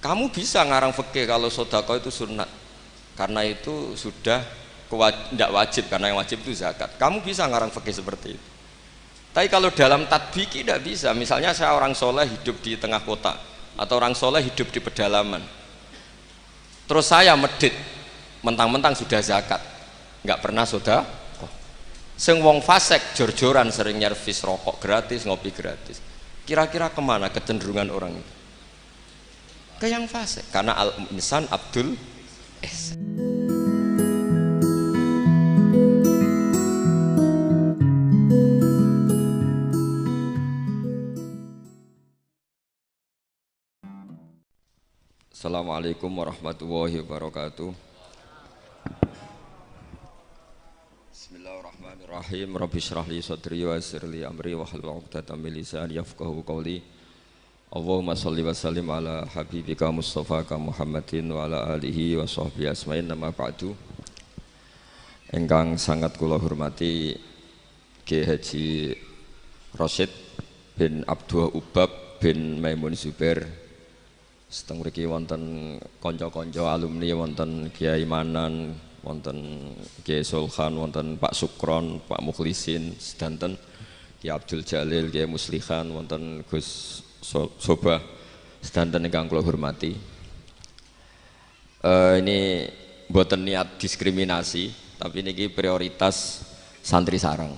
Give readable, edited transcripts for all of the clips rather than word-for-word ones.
Kamu bisa ngarang fikih kalau sedekah itu sunat, karena itu sudah tidak wajib, karena yang wajib itu zakat. Kamu bisa ngarang fikih seperti itu. Tapi kalau dalam tatbiki tidak bisa. Misalnya saya orang soleh hidup di tengah kota, atau orang soleh hidup di pedalaman, terus saya medit mentang-mentang sudah zakat, nggak pernah sedekah. Sing wong fasik jor-joran sering nyervis rokok gratis, ngopi gratis. Kira-kira kemana kecenderungan orang itu? Ke yang fasik, karena al-insan abdul es. Assalamualaikum warahmatullahi wabarakatuh. Bismillahirrahmanirrahim. Rabbi shrah li sadri wa yassir li amri wahlul 'uqdatam min lisani yafqahu qawli. Allahumma shalli wa sallim ala habibika Mustafa Muhammadin wa ala alihi wa sahbihi asma'in, nama ba'du. Ingkang sangat kula hormati Kiai Haji Rasyid bin Abdul Ubab bin Maimun Zubair. Seteng mriki wonten kanca-kanca alumni, wonten Kiai Manan, wonten Kiai Sulkhan, wonten Pak Sukron, Pak Mukhlisin, sedanten Kiai Abdul Jalil, Kiai Muslihan, wonten Gus Sobah, sedanten ingkang kula hormati. Ini mboten niat diskriminasi, tapi niki prioritas santri sarang.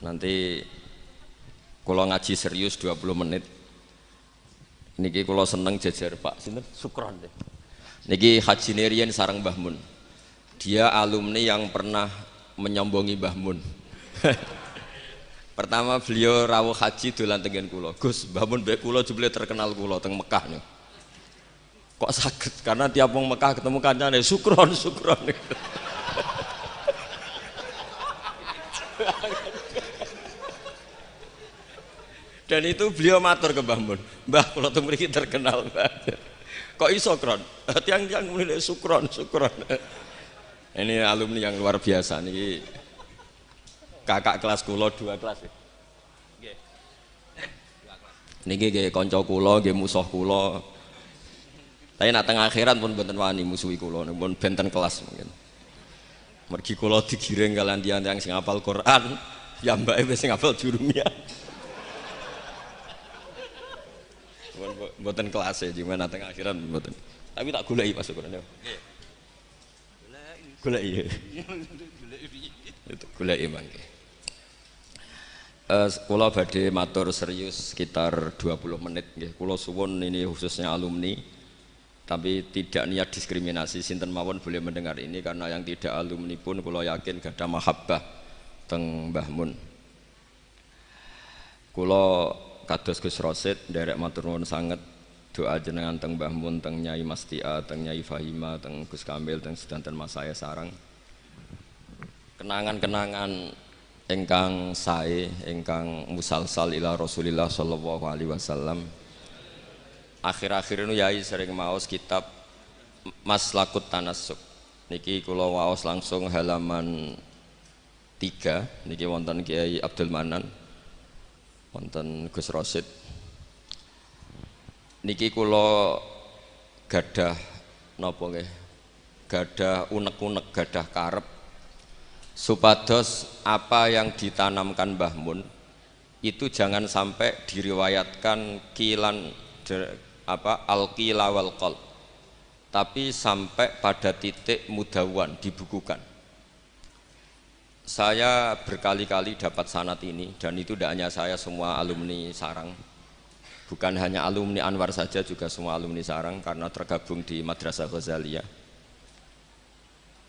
Nanti kula ngaji serius 20 menit. Niki kula seneng jejer Pak sinten Sukron deh. Niki Haji Nerian sareng Mbah Mun. Dia alumni yang pernah menyombongi Mbah Mun. Pertama beliau rawuh haji dolan tengen kula. Gus, Mbah Mun mbek kula jebule terkenal kula teng Mekah nih. Kok saged? Karena tiap wong Mekah ketemu kancane Sukron. Dan itu beliau matur ke Mbah Mun, Mbah kula teng mriki terkenal, Mbah. Kok iso Kron? Tiang-tiang mulai Sukron. Ini alumni yang luar biasa niki. Kakak kelas kula 2 kelas. Nggih. Niki nggih kanca kula, nggih musuh kula. Tapi nak teng akhirat pun mboten wani musuhi kula, pun benten kelas mungkin. Mergi kula digiring kalian tiang-tiang sing hafal Quran, ya mbake wis sing hafal jurumiyah. Mboten kelas ya, gimana tengah akhiran mboten. Tapi tak goleki Pak Sukron. Nggih. Goleki. Itu goleki mangke. Kula badhe matur serius sekitar 20 menit nggih. Kula suwun ini khususnya alumni, tapi tidak niat diskriminasi, sinten mawon boleh mendengar ini, karena yang tidak alumni pun kula yakin gadah mahabbah teng Mbah Mun. Kula kados Gus Rasyid nderek matur nuwun sanget doa jenengan teng Mbah Mun, teng Nyai Mastia, teng Nyai Fahima, teng Gus Kamil, teng sedanten Mas saya sarang. Kenangan-kenangan ingkang sae, ingkang musalsal ila Rasulillah sallallahu alaihi wasallam. Akhir-akhir ini Yai sering maos kitab Maslakut Tanassuk. Niki kula waos langsung halaman 3. Niki wonten Kiai Abdul Manan, wonten Gus Rasyid. Niki kula gadah napa nggih? Gadah unek-unek, gadah karep supados apa yang ditanamkan Mbah Mun itu jangan sampai diriwayatkan kilan al-qila wal qal, tapi sampai pada titik mudawan, dibukukan. Saya berkali-kali dapat sanad ini, dan itu tidak hanya saya, semua alumni sarang, bukan hanya alumni Anwar saja, juga semua alumni sarang, karena tergabung di Madrasah Ghazaliyah.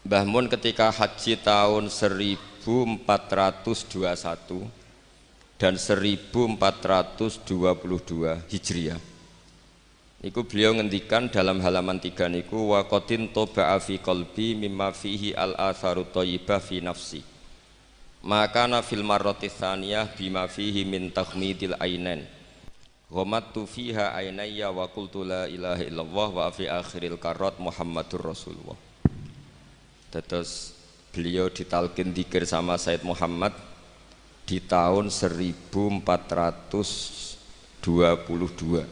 Mbah Mun ketika haji tahun 1421 dan 1422 Hijriah, niku beliau ngendikan dalam halaman 3 niku, wa qatin toba'a fi qalbi mimma fihi al-atharu thayyibah fi nafsi, maka fil marrati tsaniyah bima fihi min takhmidil ainain ghamattu fiha ainayya wa qultu la ilaha illallah wa fi akhiril karat Muhammadur Rasulullah. Terus beliau ditalkin dzikir sama Said Muhammad di tahun 1422.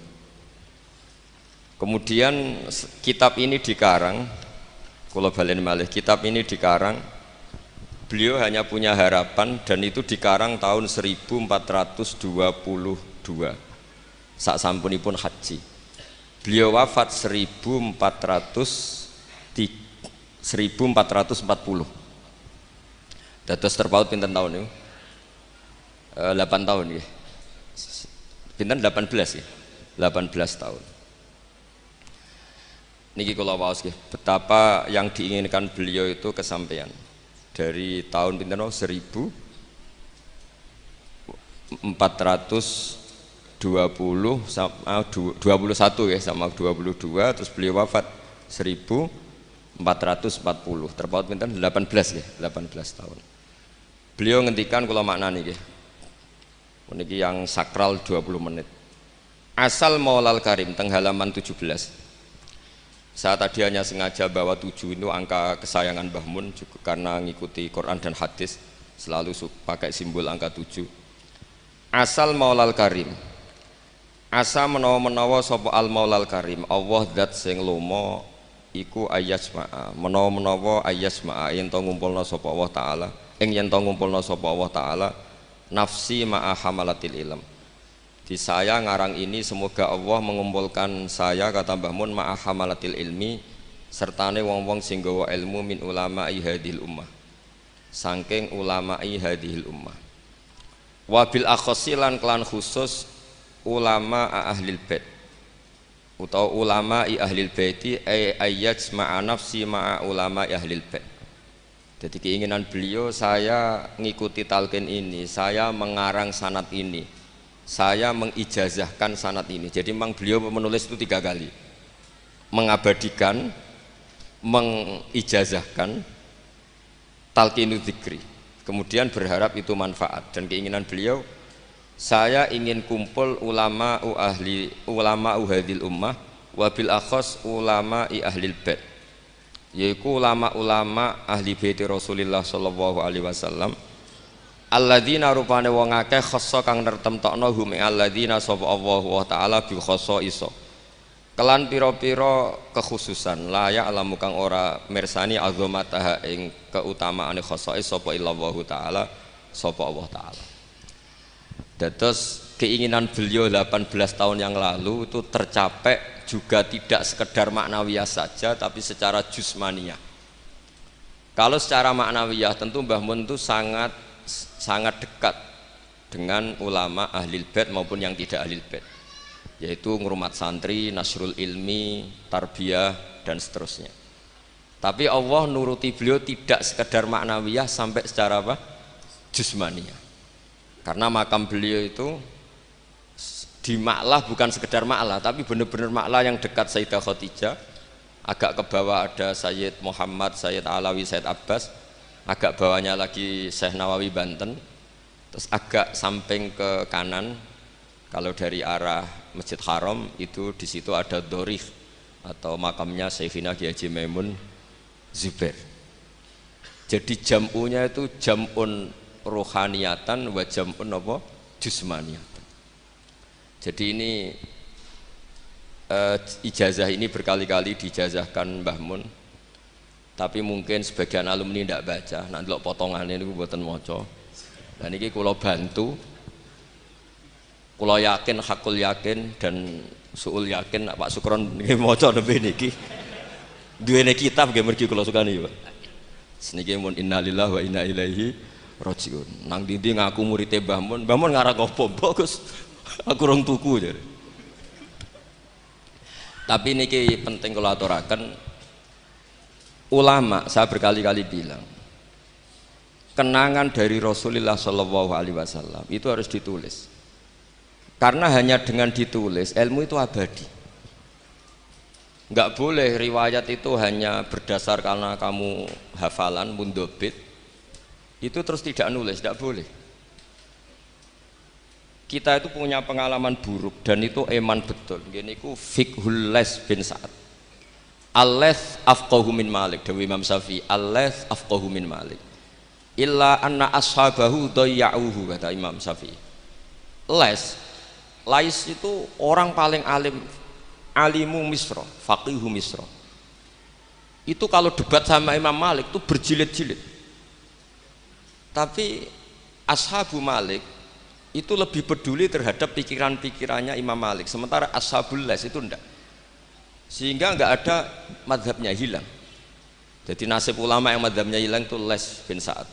Kemudian kitab ini dikarang, kula balen malih, kitab ini dikarang, beliau hanya punya harapan dan itu dikarang tahun 1422 sak sampunipun haji. Beliau wafat 1440. Dados terpaut pinten tahun niku? 8 tahun nggih. Pinten 18 ya? 18 tahun. Niki kula waos nggih, betapa yang diinginkan beliau itu kesampaian. Dari tahun pinten 1420 sama 21 ya, sama 22, terus beliau wafat 1440. Terpaut pinten 18 ya, 18 tahun. Beliau ngendikan kula maknani nggih. Niki yang sakral 20 menit. Asal Maulal Karim teng halaman 17. Saya tadi hanya sengaja bawa 7 itu angka kesayangan Mbah Mun juga karena ngikuti Quran dan hadis selalu pakai simbol angka 7. Asal Maulal Karim. Asa menawa-menawa sapa al Maulal Karim, Allah zat sing lomo iku ayasma'a. Menawa-menawa ayasma'a yen to ngumpulna sapa Allah taala, yen to ngumpulna sapa Allah taala nafsi ma'a hamalatil ilm. Di saya ngarang ini semoga Allah mengumpulkan saya, kata Mbah Mun, ma'a hamalatil ilmi sertane wong-wong sing gawa ilmu min ulama'i hadhil ummah, saking ulama'i hadhil ummah, wabil akhosilan kelan khusus ulama ahlil bait utawa ulama'i ahlil baiti ayyaj ma'a nafsi ma'a ulama'i ahlil bait. Jadi keinginan beliau, saya ngikuti talqin ini, saya mengarang sanad ini, saya mengijazahkan sanad ini. Jadi memang beliau menulis itu 3 kali, mengabadikan, mengijazahkan, talqinu dzikri, kemudian berharap itu manfaat. Dan keinginan beliau, saya ingin kumpul ulama hadhil ummah wabil akhos ulama ahlil bait, yaitu ulama-ulama ahli bait Rasulullah sallallahu alaihi wasallam, alladzina rupane wong akeh khassa kang nertemtokno hum alladzina sapa Allah wa taala bi khassa iso kelan pira-pira kekhususan layak alamu kang ora mirsani azamataha ing keutamaane khassa sapa illallah taala sapa Allah taala. Dados keinginan beliau 18 tahun yang lalu itu tercapai juga tidak sekedar maknawiyah saja tapi secara jusmaniyah. Kalau secara maknawiyah tentu Mbah Mun itu sangat dekat dengan ulama ahlil bait maupun yang tidak ahlil bait, yaitu ngurmat santri, nasrul ilmi, tarbiyah dan seterusnya. Tapi Allah nuruti beliau tidak sekedar maknawiyah sampai secara apa? Jusmaniyah. Karena makam beliau itu di Ma'lah bukan sekedar Ma'lah tapi benar-benar Ma'lah yang dekat Sayyidah Khadijah. Agak ke bawah ada Sayyid Muhammad, Sayyid Alawi, Sayyid Abbas. Agak bawahnya lagi Syekh Nawawi Banten. Terus agak samping ke kanan kalau dari arah Masjid Haram itu di situ ada Dorih atau makamnya Syekhina Kiai Haji Maimun Zubair. Jadi jam'unya itu jam'un rohaniyatan wa jam'un apa? Jusmaniyatan. Jadi ini ijazah ini berkali-kali dijazahkan Mbah Mun. Tapi mungkin sebagian alumni tidak baca, nanti lo potongannya ini buatan moco. Dan ini kalau bantu, kalau yakin, hakul yakin dan suul yakin, Pak Sukron ini moco lebih niki. Dua ini kitab gak mergi kalau suka nih Pak. Seniki mun innalillahi wa inna ilaihi rajiun. Nang dindi ngaku muridnya Mbah Mun ngarang ngopo bagus. Aku rong tuku jadi. Tapi niki penting kalau aturaken. Ulama, saya berkali-kali bilang, kenangan dari Rasulullah Shallallahu Alaihi Wasallam itu harus ditulis, karena hanya dengan ditulis ilmu itu abadi. Nggak boleh riwayat itu hanya berdasar karena kamu hafalan mundobit, itu terus tidak nulis, tidak boleh. Kita itu punya pengalaman buruk dan itu eman betul. Gini ku Fiqhul Les bin Sa'ad. Al-Laits afqahu min Malik, dewi Imam Syafi'i, Al-Laits afqahu min Malik illa anna ashabahu dayya'uhu, kata Imam Syafi'i. Lais itu orang paling alim alimu Misra, faqihu Misra. Itu kalau debat sama Imam Malik itu berjilid-jilid. Tapi ashabu Malik itu lebih peduli terhadap pikiran-pikirannya Imam Malik, sementara ashabul les itu enggak. Sehingga enggak ada madhabnya hilang. Jadi nasib ulama yang madhabnya hilang itu Les bin Sa'ad.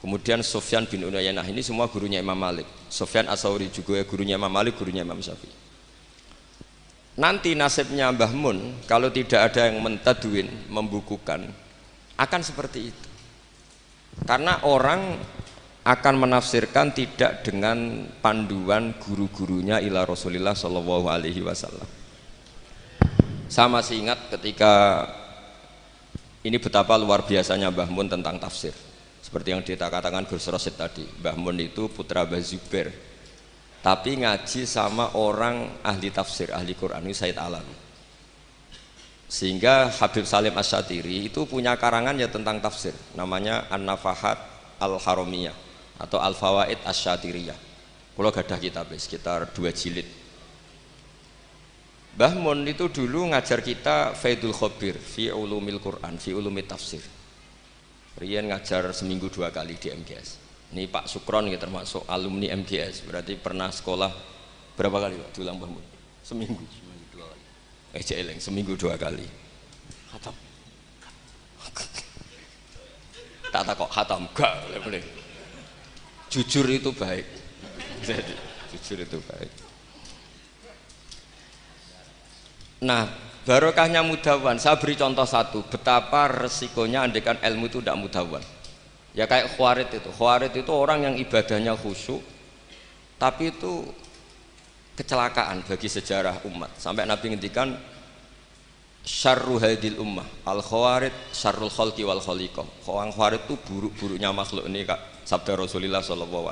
Kemudian Sufyan bin Uyainah, ini semua gurunya Imam Malik. Sufyan As-Tsauri juga gurunya Imam Malik, gurunya Imam Syafi'i. Nanti nasibnya Mbah Mun kalau tidak ada yang mentadwin, membukukan, akan seperti itu. Karena orang akan menafsirkan tidak dengan panduan guru-gurunya ila Rasulillah Shallallahu Alaihi Wasallam. Saya masih ingat ketika ini betapa luar biasanya Mbah Mun tentang tafsir. Seperti yang dikatakan Gus Rosid tadi, Mbah Mun itu putra Mbah Zubair, tapi ngaji sama orang ahli tafsir, ahli Quran, ini Said Alam. Sehingga Habib Salim Asy-Syatiri itu punya karangan ya tentang tafsir, namanya An-Nafahat Al-Haramiyah atau Al-Fawaid Asy-Syatiriyah. Kalau gadah kitab sekitar 2 jilid. Mbah Mun itu dulu ngajar kita Faidul Khobir fi ulumil Quran, fi ulumit tafsir. Rian ngajar seminggu 2 kali di MGS. Ini Pak Sukron ya termasuk alumni MGS, berarti pernah sekolah berapa kali Pak diulang Mbah Mun? Seminggu 2 kali. Jeleng seminggu 2 kali. Khatam. Tak kok khatam gak boleh. Jujur itu baik. Jadi jujur itu baik. Nah, barokahnya mudawan, saya beri contoh satu, betapa resikonya andekan ilmu itu tidak mudawan. Ya kayak Khawarid itu orang yang ibadahnya khusyuk, tapi itu kecelakaan bagi sejarah umat. Sampai Nabi ngendikan syarru hadil ummah, al-khawarid syarrul khalqi wal khaliqah. Orang Khawarid itu buruk-buruknya makhluk, ini Kak, sabda Rasulullah SAW.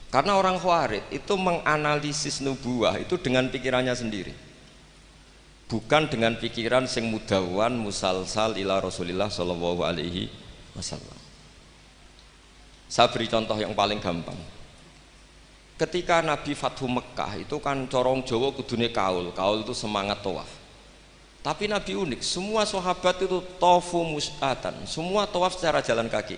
Karena orang Khawarid itu menganalisis nubuwah itu dengan pikirannya sendiri, bukan dengan pikiran sing mudawan musalsal ila Rasulillah sallallahu alaihi wasallam. Saya beri contoh yang paling gampang. Ketika Nabi Fathu Mekah itu kan corong Jawa kudune kaul itu semangat tawaf. Tapi Nabi unik, semua sahabat itu tawafu mus'atan, semua tawaf secara jalan kaki.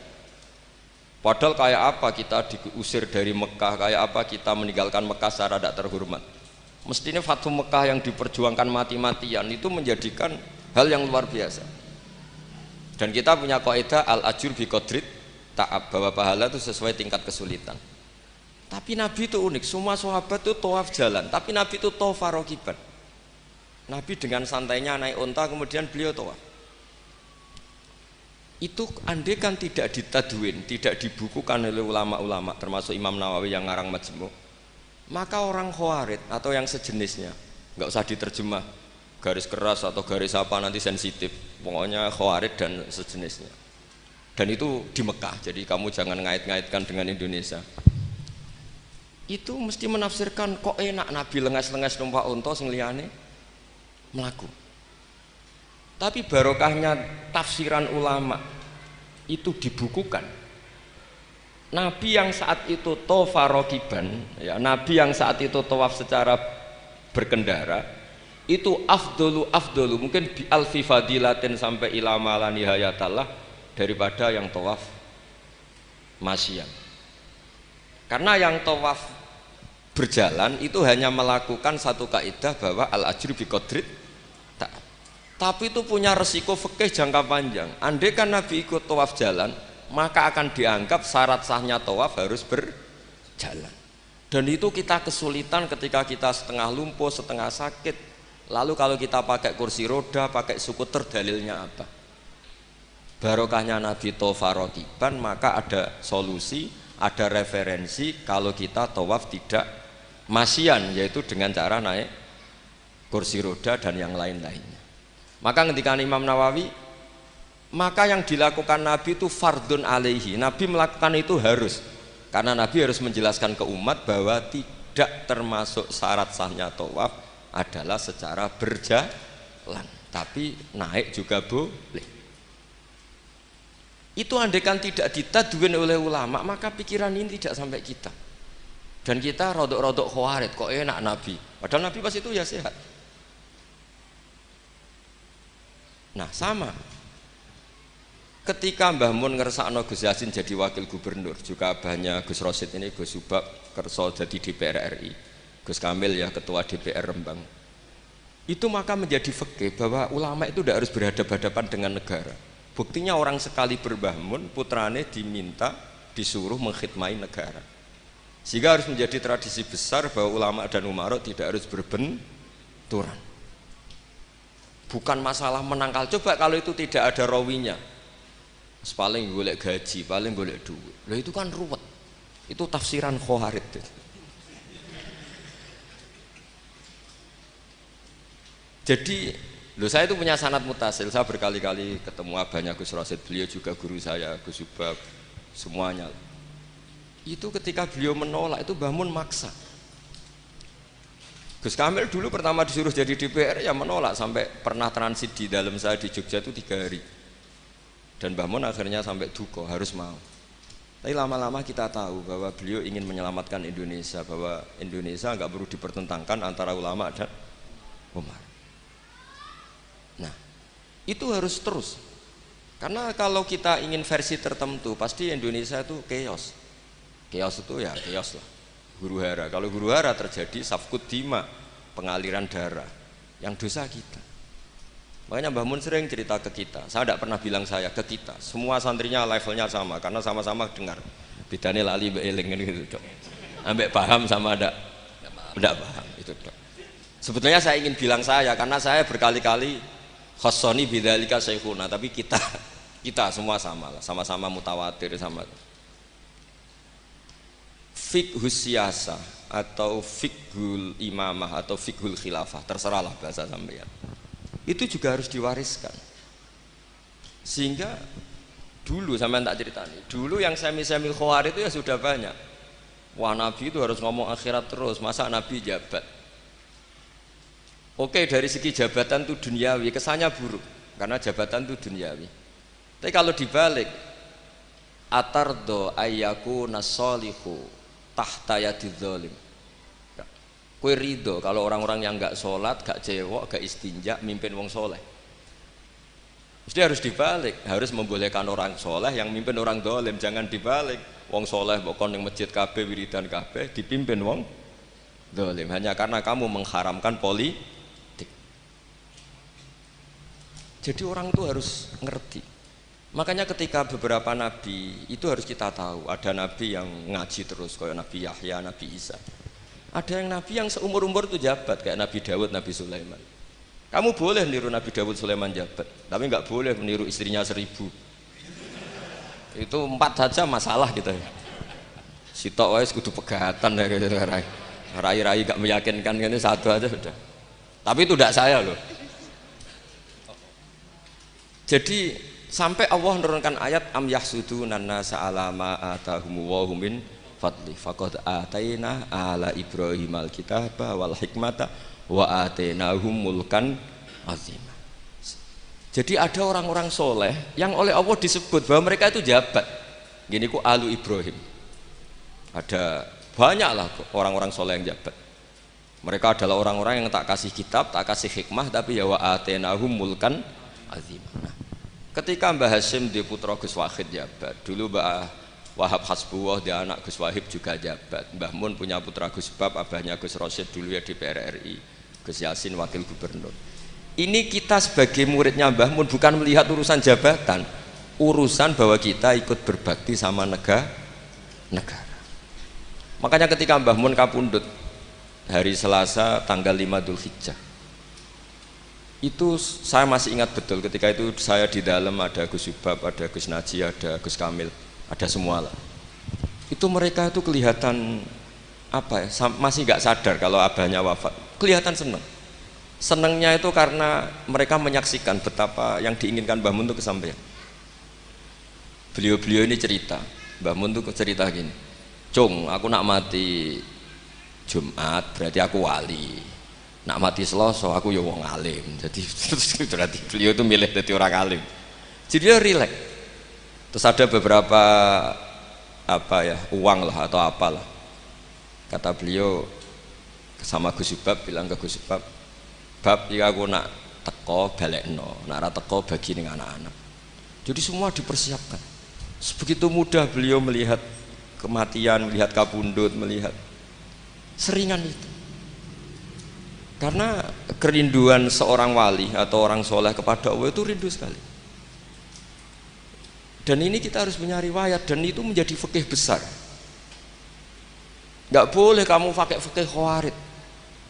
Padahal kayak apa kita diusir dari Mekah, kayak apa kita meninggalkan Mekah secara tidak terhormat. Mestinya Fathu Mekah yang diperjuangkan mati-matian itu menjadikan hal yang luar biasa. Dan kita punya kaidah al-ajur bi qadrit ta'ab, bahwa pahala itu sesuai tingkat kesulitan. Tapi Nabi itu unik, semua sahabat itu tawaf jalan, tapi Nabi itu tawaf rakiban. Nabi dengan santainya naik unta kemudian beliau tawaf. Itu andai kan tidak ditadwin, tidak dibukukan oleh ulama-ulama termasuk Imam Nawawi yang ngarang Majmu', maka orang Khawarid atau yang sejenisnya, nggak usah diterjemah garis keras atau garis apa nanti sensitif, pokoknya Khawarid dan sejenisnya. Dan itu di Mekah, jadi kamu jangan ngait-ngaitkan dengan Indonesia. Itu mesti menafsirkan kok enak Nabi lengas-lengas numpak unta sing liyane mlaku. Tapi barokahnya tafsiran ulama itu dibukukan. Nabi yang saat itu tawaf rakiban, ya, Nabi yang saat itu tawaf secara berkendara itu afdolu mungkin bi alfi fadilatin sampai ila mala nihayatallah daripada yang tawaf masyian. Karena yang tawaf berjalan itu hanya melakukan satu kaidah bahwa al ajru bi qadrit, tapi itu punya resiko fikih jangka panjang. Andai kan Nabi ikut tawaf jalan, maka akan dianggap syarat sahnya tawaf harus berjalan. Dan itu kita kesulitan ketika kita setengah lumpuh, setengah sakit. Lalu kalau kita pakai kursi roda, pakai skuter, dalilnya apa? Barokahnya Nabi tawaf rakiban, maka ada solusi, ada referensi kalau kita tawaf tidak masyian, yaitu dengan cara naik kursi roda dan yang lain-lainnya. Maka ketika Imam Nawawi, maka yang dilakukan Nabi itu fardun alaihi, Nabi melakukan itu harus, karena Nabi harus menjelaskan ke umat bahwa tidak termasuk syarat sahnya tawaf adalah secara berjalan, tapi naik juga boleh. Itu andaikan tidak ditadwin oleh ulama, maka pikiran ini tidak sampai kita. Dan kita rodok-rodok Khawarid, kok enak Nabi, padahal Nabi pas itu ya sehat. Nah sama, ketika Mbah Mun ngersakno Gus Yasin jadi wakil gubernur, juga abahnya Gus Rosid ini Gus Subak kerso jadi DPR RI, Gus Kamil ya ketua DPR Rembang. Itu maka menjadi fikih bahwa ulama itu tidak harus berhadapan-hadapan dengan negara. Buktinya orang sekali berbah Mun, putrane diminta disuruh mengkhidmati negara. Sehingga harus menjadi tradisi besar bahwa ulama dan umara tidak harus berbenturan. Bukan masalah menangkal. Coba kalau itu tidak ada rawinya, paling golek gaji, paling golek duit. Loh itu kan ruwet. Itu tafsiran Khawarij. Jadi, loh saya itu punya sanad mutasil. Saya berkali-kali ketemu abahnya Gus Rosid, beliau juga guru saya, Gus Subab, semuanya. Itu ketika beliau menolak itu Mbah Mun maksa. Gus Kamil dulu pertama disuruh jadi DPR ya menolak, sampai pernah transit di dalam saya di Jogja itu 3 hari. Dan Mbah Mun akhirnya sampai duka harus mau. Tapi lama-lama kita tahu bahwa beliau ingin menyelamatkan Indonesia, bahwa Indonesia nggak perlu dipertentangkan antara ulama dan umar. Nah, itu harus terus. Karena kalau kita ingin versi tertentu, pasti Indonesia itu chaos. Chaos itu ya chaos lah. Huru hara. Kalau huru hara terjadi safkut dima, pengaliran darah. Yang dosa kita. Makanya Mbah Mun sering cerita ke kita. Saya tidak pernah bilang saya, ke kita. Semua santrinya levelnya sama, karena sama-sama dengar. Bedane lali mbek eling gitu, Dok. Ambek paham sama tidak paham itu, Dok. Sebetulnya saya ingin bilang saya, karena saya berkali-kali khossoni bidzalika syekhuna, tapi kita semua sama lah, sama-sama mutawatir sama. Fiqhus siyasah atau fiqhul imamah atau fiqhul khilafah, terserahlah bahasa sampeyan. Itu juga harus diwariskan. Sehingga dulu sampean tak ceritani, dulu yang semi-semi Khawarij itu ya sudah banyak. Wah, Nabi itu harus ngomong akhirat terus, masa Nabi jabat? Oke, dari segi jabatan itu duniawi, kesannya buruk karena jabatan itu duniawi. Tapi kalau dibalik, atardo ayyaku nasolihu tahta yadidz zalim. Kue ridho kalau orang-orang yang nggak sholat, nggak cewek, nggak istinja, mimpin wong soleh. Mesti harus dibalik, harus membolehkan orang soleh yang mimpin orang dolim, jangan dibalik. Wong soleh pokok yang masjid kabeh wiridan kabeh dipimpin wong dolim hanya karena kamu mengharamkan politik. Jadi orang itu harus ngerti. Makanya ketika beberapa nabi itu harus kita tahu, ada nabi yang ngaji terus kayak Nabi Yahya, Nabi Isa. Ada yang nabi yang seumur-umur itu jabat kayak Nabi Dawud, Nabi Sulaiman. Kamu boleh niru Nabi Dawud, Sulaiman jabat, tapi nggak boleh meniru istrinya 1000. Itu 4 saja masalah gitu ya. Sitok wis kudu pegatan ya gitu. Rai-rai gak meyakinkan ini satu aja sudah. Tapi itu tidak saya loh. Jadi sampai Allah menurunkan ayat am yahsuduna nasa ala ma atahum wa hum min fadli faqad ataina ala Ibrahim alkitaba wal hikmata wa atainahum mulkan azima. Jadi ada orang-orang soleh yang oleh Allah disebut bahwa mereka itu jabat. Gini ku alu Ibrahim. Ada banyaklah orang-orang soleh yang jabat. Mereka adalah orang-orang yang tak kasih kitab, tak kasih hikmah, tapi ya wa atainahum mulkan azima. Nah, ketika Mbah Hasyim di putra Gus Wahid jabat, dulu Mbah Wahab Hasbuwah di anak Gus Wahib juga jabat. Mbah Mun punya putra Gus Bab, abahnya Gus Rosid dulu ya DPR RI, Gus Yasin wakil gubernur. Ini kita sebagai muridnya Mbah Mun bukan melihat urusan jabatan, urusan bahwa kita ikut berbakti sama negara. Makanya ketika Mbah Mun kapundhut hari Selasa tanggal 5 Dzulhijjah, itu saya masih ingat betul. Ketika itu saya di dalam, ada Gus Subab, ada Gus Naji, ada Gus Kamil, ada semua lah. Itu mereka itu kelihatan apa ya, masih nggak sadar kalau abahnya wafat. Kelihatan senang. Senangnya itu karena mereka menyaksikan betapa yang diinginkan Mbah Mun itu kesampaian. Beliau-beliau ini cerita, Mbah Mun itu cerita gini, Cung, aku nak mati Jumat berarti aku wali. Nak mati Selasa aku ya wong alim. Jadi berarti beliau itu milih jadi orang alim. Jadi dia rileks. Terus ada beberapa apa ya, uang lah atau apalah. Kata beliau sama Gus Subab, bilang ke Gus Subab, Bab, jika aku nak teko balekno, nek ora teko bagi ning anak-anak. Jadi semua dipersiapkan. Sebegitu mudah beliau melihat kematian, melihat kabundut, melihat seringan itu. Karena kerinduan seorang wali atau orang soleh kepada Allah itu rindu sekali. Dan ini kita harus punya riwayat, dan itu menjadi fikih besar. Nggak boleh kamu pakai fikih khawarid.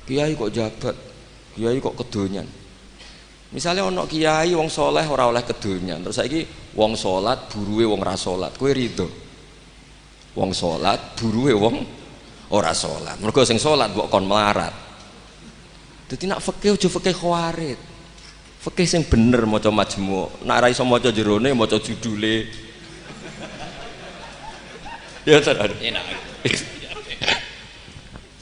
Kiai kok jabat, kiai kok kedonyan. Misalnya ono kiai wong soleh ora oleh kedonyan, terus saiki wong salat buruwe wong ora salat, kowe rido? Wong salat buruwe wong ora salat. Mergo sing salat mbok kon melarat. Dadi nak fikih aja fikih khawarid. Fikih sing bener maca majmu'. Nak ora iso maca jerone maca judule. Ya terus enak.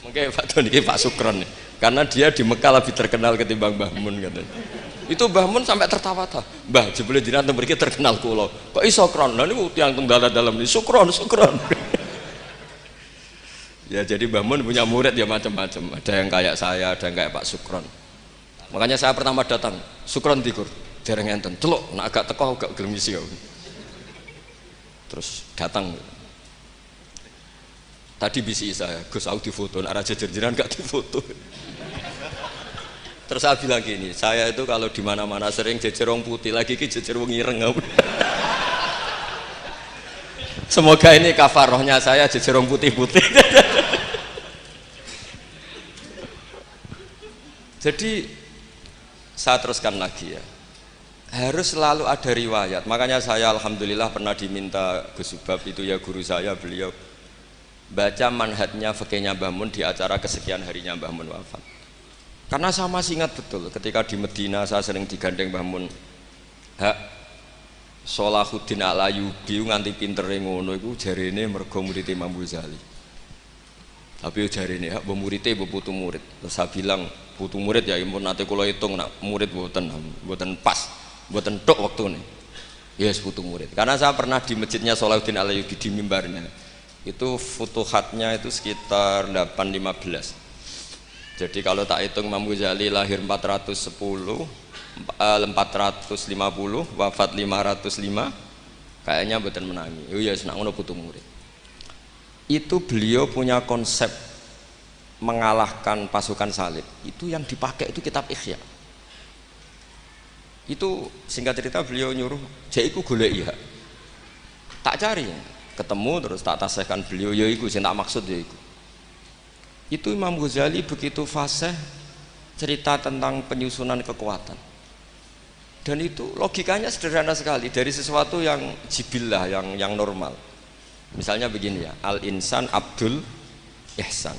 Mungkin Pak Tony Pak Sukron, karena dia di Mekah lebih terkenal ketimbang Mbah Mun katanya. Itu Mbah Mun sampai tertawa-tawa. Mbah jebule jenengan teng mriki terkenal kula. Kok iso kron? Lah niku tiyang teng dalam ini Sukron. Ya jadi Mbah Mun punya murid ya macam-macam. Ada yang kayak saya, ada yang kayak Pak Sukron. Makanya saya pertama datang, Sukron dikur, dereng enten. Celuk, nek agak teko agak gelem isi. Terus datang. Tadi bisi saya, Gus aku difoto, nek ora jejer-jejeran gak difoto. Terus saya bilang gini, saya itu kalau di mana-mana sering jejer wong putih, lagi ki jejer wong ireng. Semoga ini kafarohnya saya jejer wong putih-putih. Jadi saya teruskan lagi ya, harus selalu ada riwayat. Makanya saya alhamdulillah pernah diminta Gus Subab, itu ya guru saya, beliau baca manhajnya fikihnya Mbah Mun di acara kesekian harinya Mbah Mun wafat. Karena saya masih ingat betul ketika di Medina saya sering digandeng Mbah Mun. Hak Sholahuddin Al-Ayyubi nganti pintere ngono iku jarene mergo murid Imam Ghazali. Tapi jarene hak mbok murite mbok putu murid. Terus saya bilang putu murid ya impun nate kula hitung nak murid mboten pas, mboten tok wektune. Yes putu murid. Karena saya pernah di masjidnya Sholahuddin Al-Ayyubi di mimbarnya. Itu futuhatnya itu sekitar 815. Jadi kalau tak hitung Imam Ghazali lahir 410, 450, wafat 505, kayaknya mboten menangi. Oh ya senang ngono putu murid. Itu beliau punya konsep mengalahkan pasukan salib. Itu yang dipakai itu kitab Ihya. Itu singkat cerita beliau nyuruh, "Jaiku golek ya." Tak cari, ketemu terus tak tasihkan beliau, ya iku sing tak maksud ya iku. Itu Imam Ghazali begitu fasih cerita tentang penyusunan kekuatan, dan itu logikanya sederhana sekali dari sesuatu yang jibillah, yang normal. Misalnya begini ya, al-insan abdul ihsan,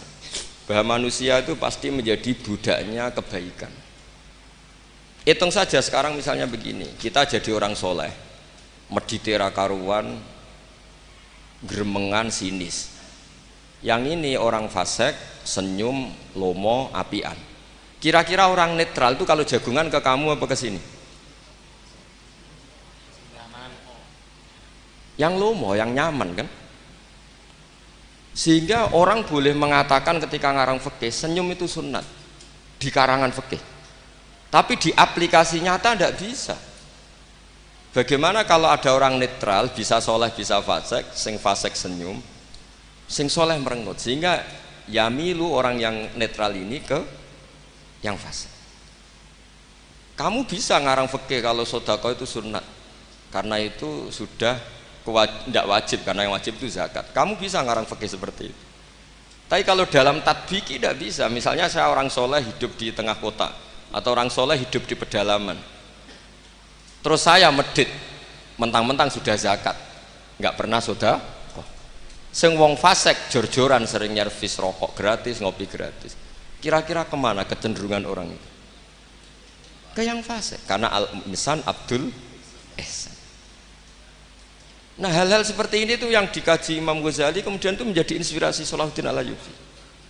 bahwa manusia itu pasti menjadi budaknya kebaikan. Hitung saja sekarang misalnya begini, kita jadi orang soleh, meditera karuan, gremengan, sinis. Yang ini orang fasik, senyum, lomo, apian. Kira-kira orang netral itu kalau jagungan ke kamu apa ke sini? Yang lomo, yang nyaman kan? Sehingga orang boleh mengatakan ketika ngarang fikih, senyum itu sunat di karangan fikih. Tapi di aplikasi nyata tidak bisa. Bagaimana kalau ada orang netral, bisa soleh, bisa fasik, sing fasik senyum, sing soleh merengut, sehingga yamilu orang yang netral ini ke yang fasik. Kamu bisa ngarang fikih kalau sedekah itu sunat, karena itu sudah tidak wajib, karena yang wajib itu zakat. Kamu bisa ngarang fikih seperti itu. Tapi kalau dalam tatbiki tidak bisa. Misalnya saya orang soleh hidup di tengah kota, atau orang soleh hidup di pedalaman, terus saya medit mentang-mentang sudah zakat, nggak pernah sudah. Sing wong fasik jor-joran sering nyervis rokok gratis, ngopi gratis. Kira-kira kemana kecenderungan orang itu? Ke yang fasik, karena al-insan abdul ihsan. Nah hal-hal seperti ini tuh yang dikaji Imam Ghazali, kemudian itu menjadi inspirasi Sholahuddin Al-Ayyubi.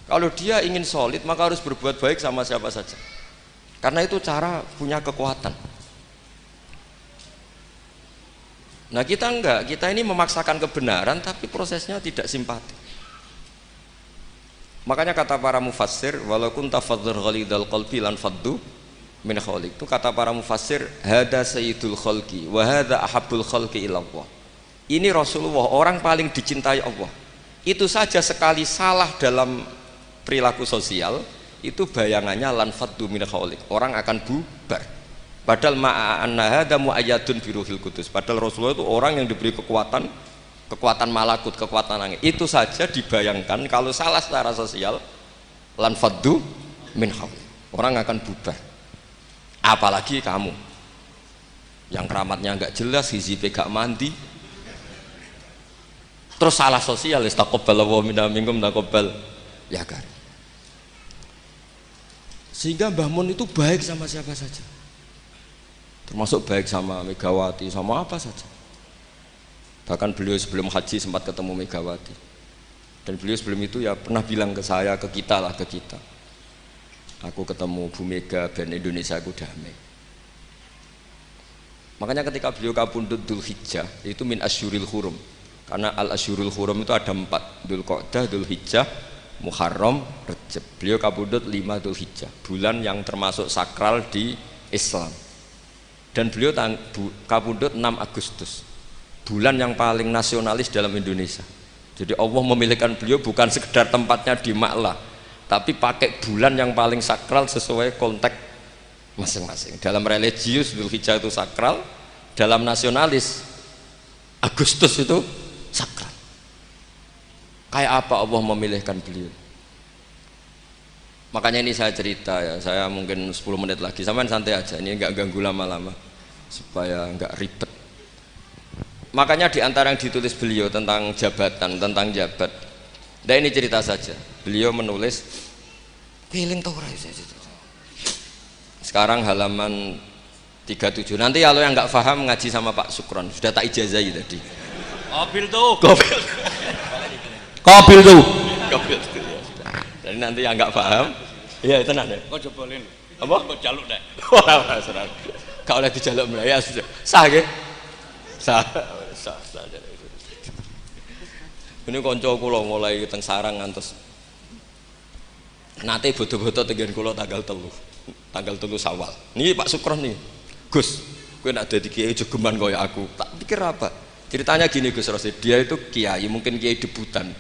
Kalau dia ingin solid maka harus berbuat baik sama siapa saja, karena itu cara punya kekuatan. Nah kita enggak, kita ini memaksakan kebenaran tapi prosesnya tidak simpati. Makanya kata para mufassir, walaupun tafadzur ghalidal qalbi lan faddu min khaliq. Itu kata para mufassir, hada sayyidul khalqi wa hada ahabbul khalqi ilallah. Ini Rasulullah, orang paling dicintai Allah. Itu saja sekali salah dalam perilaku sosial, itu bayangannya lan faddu min khaliq, orang akan bubar. Padahal ma'anna hada muayyadun biruhil qudus. Padahal Rasulullah itu orang yang diberi kekuatan malakut, kekuatan angin. Itu saja dibayangkan kalau salah secara sosial lan faddu min khaliq, orang akan bubar. Apalagi kamu yang keramatnya enggak jelas, hizibnya enggak mandi, terus salah sosial, istaqabbalallahu minna minkum taqabbal ya kan. Sehingga Mbah Mun itu baik sama siapa saja, termasuk baik sama Megawati, sama apa saja. Bahkan beliau sebelum haji sempat ketemu Megawati, dan beliau sebelum itu ya pernah bilang ke saya, ke kita, aku ketemu Bu Mega dan Indonesia aku damai. Makanya ketika beliau kapundhut Dzulhijjah, itu min asyuril hurum, karena al asyurul hurum itu ada 4, Dzulqa'dah, Dzulhijjah, Muharram, Rajab. Beliau kapundhut 5 Dzulhijjah, bulan yang termasuk sakral di Islam. Dan beliau kapundhut 6 Agustus, bulan yang paling nasionalis dalam Indonesia. Jadi Allah memilihkan beliau bukan sekedar tempatnya di Ma'la, tapi pakai bulan yang paling sakral sesuai konteks masing-masing. Dalam religius Dzulhijjah itu sakral, dalam nasionalis Agustus itu sakral. Kayak apa Allah memilihkan beliau? Makanya ini saya cerita ya, saya mungkin 10 menit lagi, sampean santai aja, ini enggak ganggu lama-lama supaya enggak ribet. Makanya di antara yang ditulis beliau tentang jabatan, tentang jabat, nah ini cerita saja. Beliau menulis keling tau ora. Sekarang halaman 37. Nanti kalau yang enggak paham ngaji sama Pak Sukron, sudah tak ijazahi tadi. Kobil tuh. Jadi nanti yang nggak paham, iya itu nanti. Kau jebolin. Apa? Kau jaluk deh. Orang serang. Kau oleh dijaluk Melayu sudah. Sah ke? Sah. Ini konco kulo mulai teng sarang ngantos. Nate bodo-bodo tegen kulo tanggal 3 Syawal. Nih Pak Sukron nih. Gus, kowe nak dadi kiai jogeman kaya aku. Tak pikir apa? Ceritanya gini Gus Rosid, dia itu kiai, mungkin kiai debutan.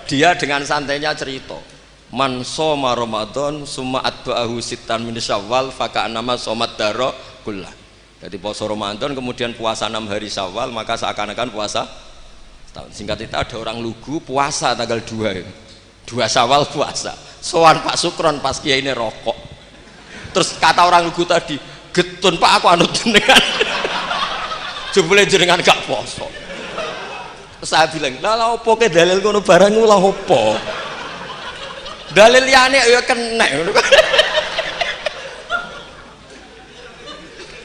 Dia dengan santainya cerita, man soma Ramadan summa atba'ahu sittan min Syawal faka'annama somat daro kullah. Jadi puasa Ramadan kemudian puasa 6 hari Syawal, maka seakan-akan puasa setahun. Singkat itu ada orang lugu puasa tanggal 2 Syawal puasa. Soan Pak Sukron pas kiai ini rokok. Terus kata orang lugu tadi, getun Pak aku anut jenengan. Jebule jenengan gak poso. Saya bilang, lah opo ke dalil kono barang ulah opo? Dalil liyane ya kena.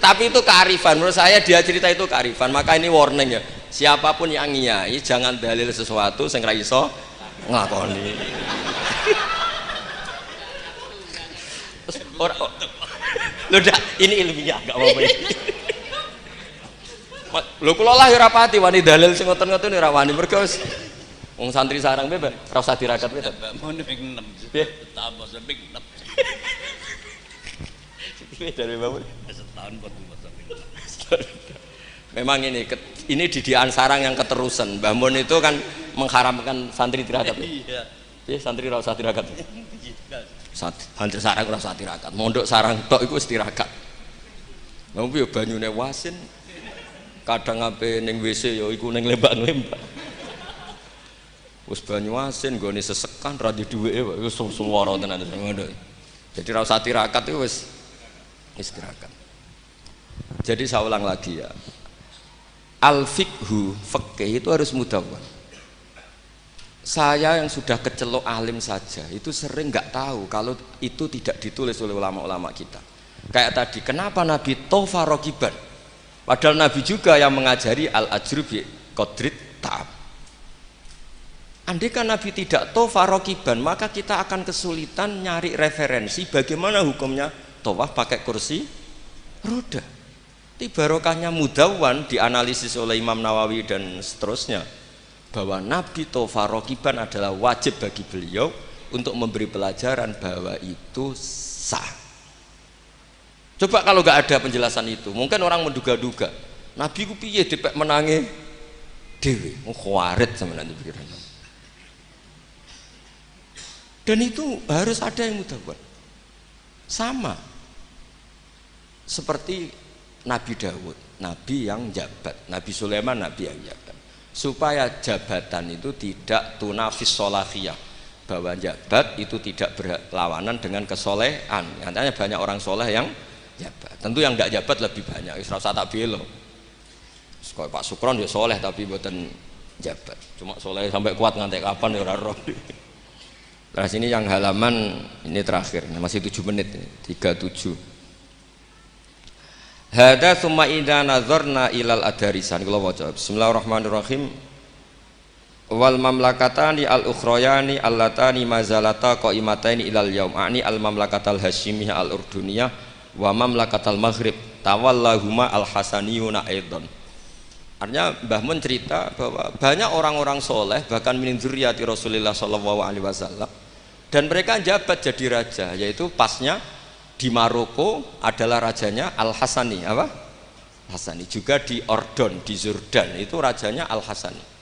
Tapi itu kearifan, menurut saya dia cerita itu kearifan. Maka ini warning ya, siapapun yang ngiyai jangan dalil sesuatu sing ra iso nglakoni. Ora. Lho dak, ini ilmiah gak apa-apa. Lho kula lah ya ora pati wani dalil sing ngoten-ngoten ora wani mergo wis wong santri sarang piye, ora usah dirakat piye. Mun ping 6. Piye? Tambah ping 6. Piye dari Bapak? Setahun buat memang ini didikan sarang yang keterusan. Mbah Mun itu kan mengharamkan santri tirakat. Iya. Piye santri ora usah tirakat. Santri sarang ora usah tirakat. Mondok sarang tok iku wis tirakat. Lha piye banyune wasin? Kadang ape ning WC ya iku ning lembak-lembak. Wis banyu asin nggone sesekan ra di dhuweke wis suwara tenan ngono. Jadi ra usah tirakat itu wis tirakat. Jadi saya ulang lagi ya. Al fiqhu, fikih itu harus mudawwan. Saya yang sudah kecelok alim saja itu sering nggak tahu kalau itu tidak ditulis oleh ulama-ulama kita. Kayak tadi, kenapa Nabi tofa rokiban? Padahal Nabi juga yang mengajari al-ajru bi qadrit ta'ab. Andai kan Nabi tidak tofa rokiban, maka kita akan kesulitan nyari referensi bagaimana hukumnya tawaf pakai kursi roda. Barokahnya mudawwan dianalisis oleh Imam Nawawi dan seterusnya bahwa Nabi tofa rokiban adalah wajib bagi beliau untuk memberi pelajaran bahwa itu sah. Coba kalau nggak ada penjelasan itu, mungkin orang menduga-duga Nabi ku piye dipek menangi dewi, khawarit sama nanti pikiran. Dan itu harus ada yang mutabat. Sama seperti Nabi Dawud, Nabi yang jabat, Nabi Sulaiman, Nabi yang jabat. Supaya jabatan itu tidak tunafis solahiyah, bahwa jabat itu tidak berlawanan dengan kesolehan. Katanya banyak orang soleh yang jabat. Tentu yang tidak jabat lebih banyak. Isra tak belo. Pak Sukron ya soleh tapi buatan jabat. Cuma soleh sampai kuat ngantek kapan ya ora roh. Nah sini yang halaman ini terakhir, masih 7 menit, 37. Hada summa idza nazarna ilal adarisan. Kula waca. Bismillahirrahmanirrahim. Wal mamlakatani al ukhrayani allatani mazalata qaimataini ilal yaum. Ani al mamlakatal hasyimiyah al urduniyah wa mamlakatal maghrib tawallahuma al hasaniyuna aidan. Artinya Mbah Mun cerita bahwa banyak orang-orang soleh bahkan min dzurriyyati Rasulullah sallallahu alaihi wasallam dan mereka jabat jadi raja, yaitu pasnya di Maroko adalah rajanya Al-Hasani, apa? Hasani. Juga di Ordon, di Jordan itu rajanya Al-Hasani.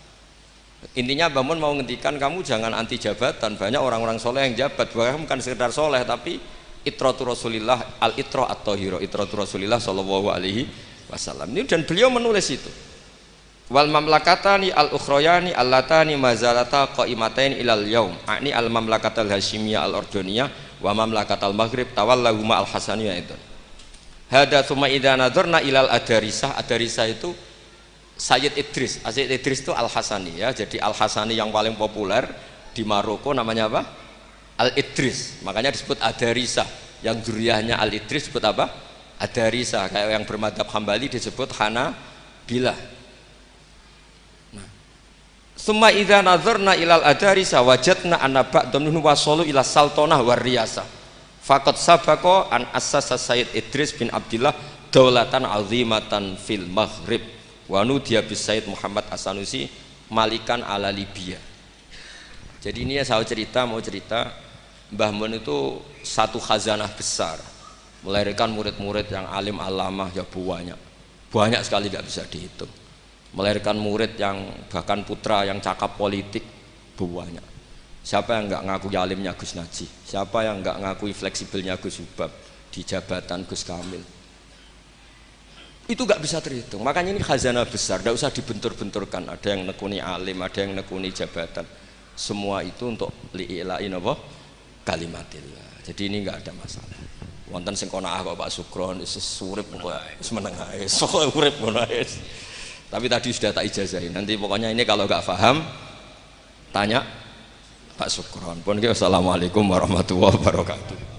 Intinya Mbah Mun mau ngendikan kamu jangan anti jabatan, banyak orang-orang soleh yang jabat, bahkan bukan sekedar soleh tapi itratu Rasulillah, al-itra at-tahira, itratu Rasulillah sallallahu alaihi wasallam. Ini dan beliau menulis itu. Wal mamlakatani al ukhrayani allatani mazalata qaimatain ilal yaum. Ani al mamlakatal hasyimiyah al ordoniyah wa mamlakatal maghrib tawallahuma al hasaniyah itu. Hada tsumma idza nadzarna ilal adarisah. Adarisah itu Sayyid Idris. Sayyid Idris itu Al Hasani ya. Jadi Al Hasani yang paling populer di Maroko namanya apa? Al Idris. Makanya disebut Adarisah. Yang dzurriyyahnya Al Idris disebut apa? Adarisah. Kayak yang bermadzhab Hambali disebut Hanabilah. Summa idza nazarna ilal adarisa wajadna anna ba'dhum minhum wasalu ila sultanah war riyasah. Faqad sabaqa an assasa Sayyid Idris bin Abdillah daulatan azimatan fil Maghrib wa nudiya bis Sayyid Muhammad As-Sanusi malikan ala Libya. Jadi ini ya saya mau cerita Mbah Mun itu satu khazanah besar, melahirkan murid-murid yang alim alamah ya banyak sekali tidak bisa dihitung. Melahirkan murid yang bahkan putra yang cakap politik banyak. Siapa yang enggak ngakui alimnya Gus Najih? Siapa yang enggak ngakui fleksibelnya Gus Subab di jabatan Gus Kamil? Itu enggak bisa terhitung. Makanya ini khazanah besar, enggak usah dibentur-benturkan. Ada yang nekuni alim, ada yang nekuni jabatan. Semua itu untuk li'ila'in apa? Kalimatillah. Jadi ini enggak ada masalah. Wonten sing kono kok Pak Sukron wis urip kok wis meneng ae. Sok urip ngono ae. Tapi tadi sudah tak ijazahin. Nanti pokoknya ini kalau nggak paham tanya Pak Sukron. Assalamualaikum warahmatullahi wabarakatuh.